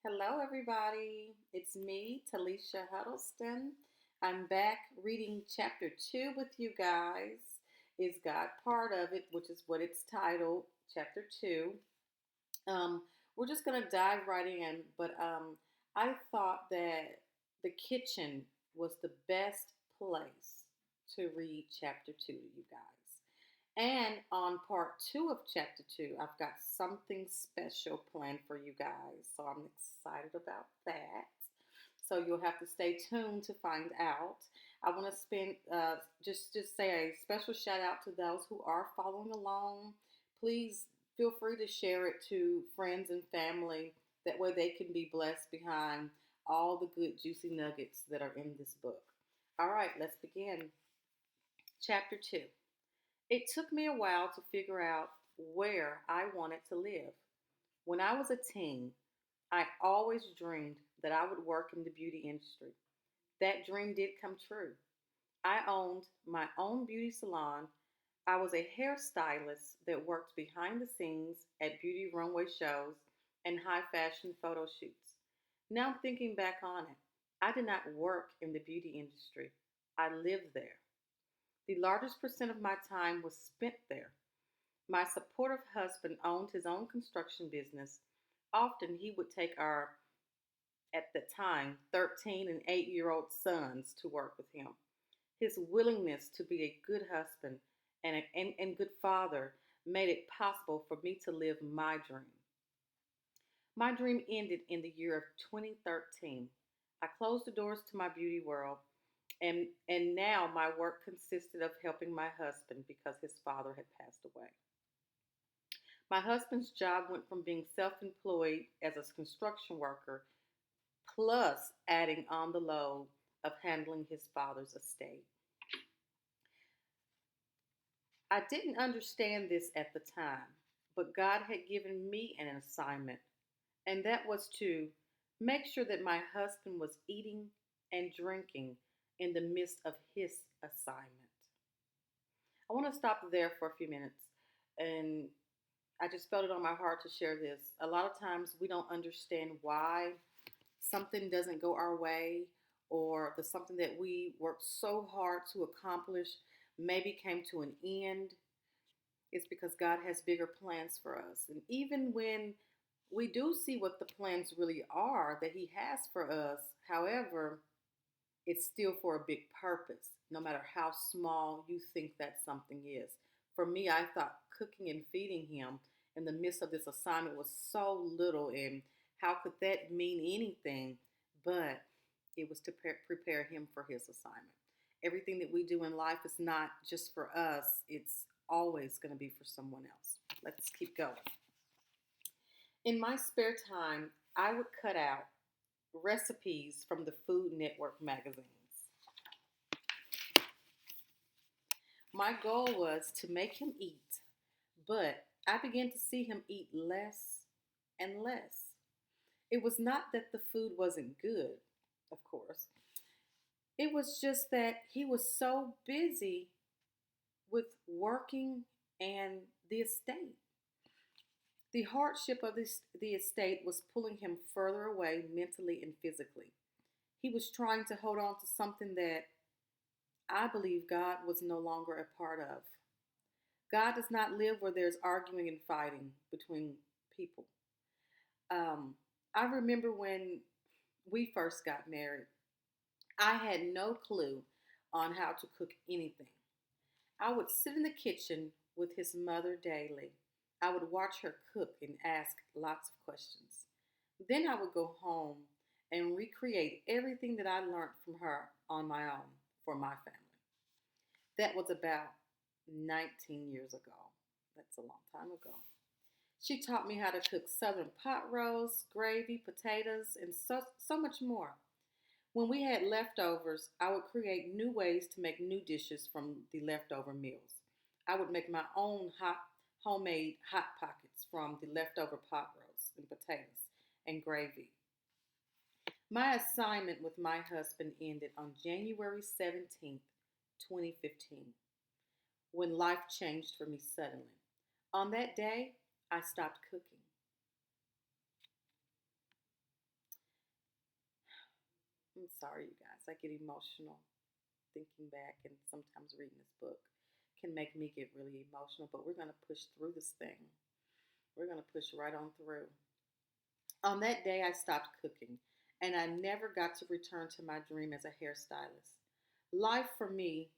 Hello, everybody. It's me, Talisha Huddleston. I'm back reading chapter 2 with you guys. Is God part of it, which is what it's titled, chapter 2. Um, we're just going to dive right in, but I thought that the kitchen was the best place to read chapter 2 to you guys. And on part 2 of chapter 2, I've got something special planned for you guys. So I'm excited about that. So you'll have to stay tuned to find out. I want to spend just say a special shout out to those who are following along. Please feel free to share it to friends and family. That way they can be blessed behind all the good juicy nuggets that are in this book. All right, let's begin. Chapter 2. It took me a while to figure out where I wanted to live. When I was a teen, I always dreamed that I would work in the beauty industry. That dream did come true. I owned my own beauty salon. I was a hairstylist that worked behind the scenes at beauty runway shows and high fashion photo shoots. Now thinking back on it, I did not work in the beauty industry. I lived there. The largest percent of my time was spent there. My supportive husband owned his own construction business. Often he would take our, at the time, 13 and 8-year-old sons to work with him. His willingness to be a good husband and good father made it possible for me to live my dream. My dream ended in the year of 2013. I closed the doors to my beauty world, and now my work consisted of helping my husband because his father had passed away. My husband's job went from being self employed as a construction worker, plus adding on the load of handling his father's estate. I didn't understand this at the time, but God had given me an assignment, and that was to make sure that my husband was eating and drinking in the midst of his assignment. I want to stop there for a few minutes, and I just felt it on my heart to share this. A lot of times we don't understand why something doesn't go our way, or the something that we worked so hard to accomplish maybe came to an end. It's because God has bigger plans for us. And even when we do see what the plans really are that He has for us, however, it's still for a big purpose, no matter how small you think that something is. For me, I thought cooking and feeding him in the midst of this assignment was so little, and how could that mean anything? But it was to prepare him for his assignment. Everything that we do in life is not just for us, it's always going to be for someone else. Let's keep going. In my spare time, I would cut out recipes from the Food Network magazines. My goal was to make him eat, but I began to see him eat less and less. It was not that the food wasn't good, of course. It was just that he was so busy with working and the estate. The hardship of the estate was pulling him further away mentally and physically. He was trying to hold on to something that I believe God was no longer a part of. God does not live where there's arguing and fighting between people. Um, I remember when we first got married, I had no clue on how to cook anything. I would sit in the kitchen with his mother daily. I would watch her cook and ask lots of questions. Then I would go home and recreate everything that I learned from her on my own for my family. That was about 19 years ago. That's a long time ago. She taught me how to cook southern pot roast, gravy, potatoes, and so much more. When we had leftovers, I would create new ways to make new dishes from the leftover meals. I would make my own homemade hot pockets from the leftover pot roast and potatoes and gravy. My assignment with my husband ended on January 17th, 2015, when life changed for me suddenly. On that day, I stopped cooking. I'm sorry, you guys. I get emotional thinking back, and sometimes reading this book can make me get really emotional, but we're going to push through this thing. We're going to push right on through. On that day, I stopped cooking, and I never got to return to my dream as a hairstylist. Life for me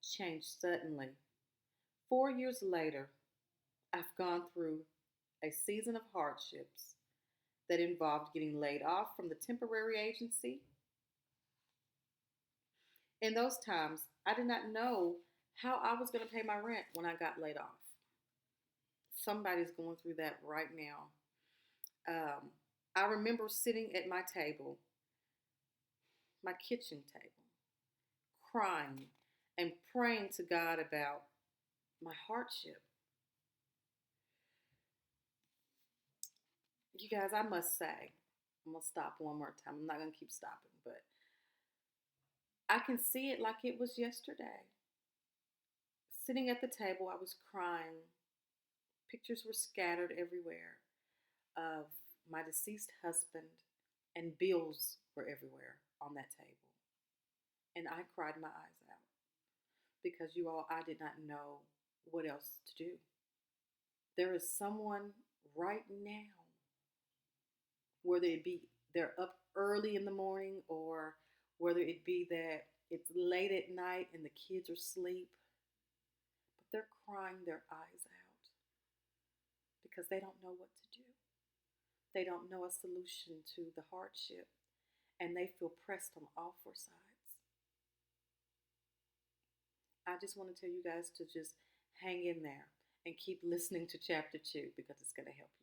changed suddenly. 4 years later, I've gone through a season of hardships that involved getting laid off from the temporary agency. In those times, I did not know how I was going to pay my rent when I got laid off. Somebody's going through that right now. Um, I remember sitting at my table, my kitchen table, crying and praying to God about my hardship. You guys, I must say, I'm going to stop one more time. I'm not going to keep stopping, but I can see it like it was yesterday. Sitting at the table, I was crying. Pictures were scattered everywhere of my deceased husband, and bills were everywhere on that table. And I cried my eyes out because you all, I did not know what else to do. There is someone right now, whether it be they're up early in the morning or whether it be that it's late at night and the kids are asleep, but they're crying their eyes out because they don't know what to do. They don't know a solution to the hardship, and they feel pressed on all four sides. I just want to tell you guys to just hang in there and keep listening to chapter 2 because it's going to help you.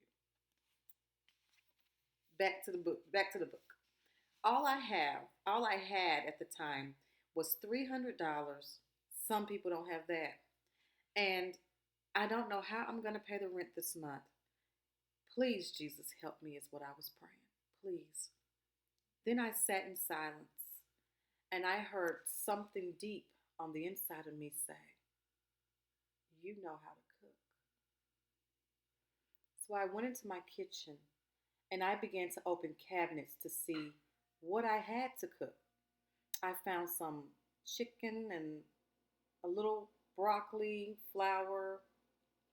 Back to the book. Back to the book. All I had at the time was $300. Some people don't have that. And I don't know how I'm going to pay the rent this month. Please, Jesus, help me, is what I was praying. Please. Then I sat in silence and I heard something deep on the inside of me say, "You know how to cook." So I went into my kitchen and I began to open cabinets to see what I had to cook. I found some chicken and a little broccoli, flour,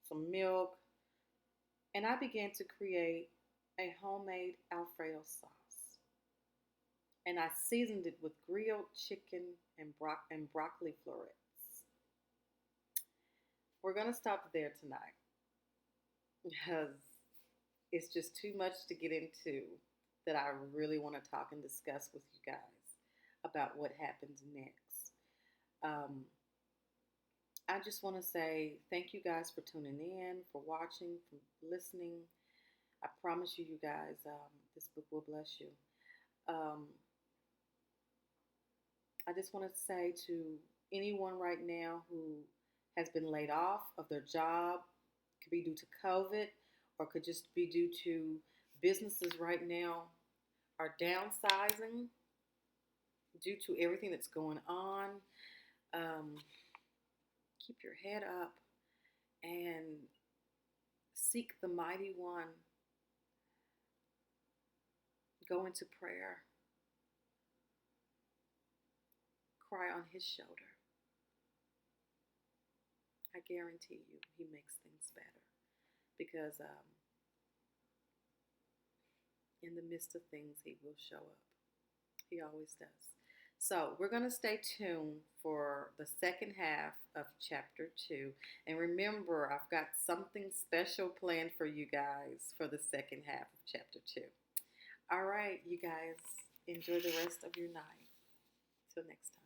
some milk, and I began to create a homemade Alfredo sauce. And I seasoned it with grilled chicken and, broccoli florets. We're going to stop there tonight because it's just too much to get into that I really want to talk and discuss with you guys about what happens next. Um, I just want to say thank you guys for tuning in, for watching, for listening. I promise you, you guys, this book will bless you. Um, I just want to say to anyone right now who has been laid off of their job, could be due to COVID or could just be due to businesses right now are downsizing due to everything that's going on. Um, keep your head up and seek the mighty one. Go into prayer. Cry on his shoulder. I guarantee you he makes things better because in the midst of things, he will show up. He always does. So we're going to stay tuned for the second half of chapter 2. And remember, I've got something special planned for you guys for the second half of chapter 2. All right, you guys, enjoy the rest of your night. Till next time.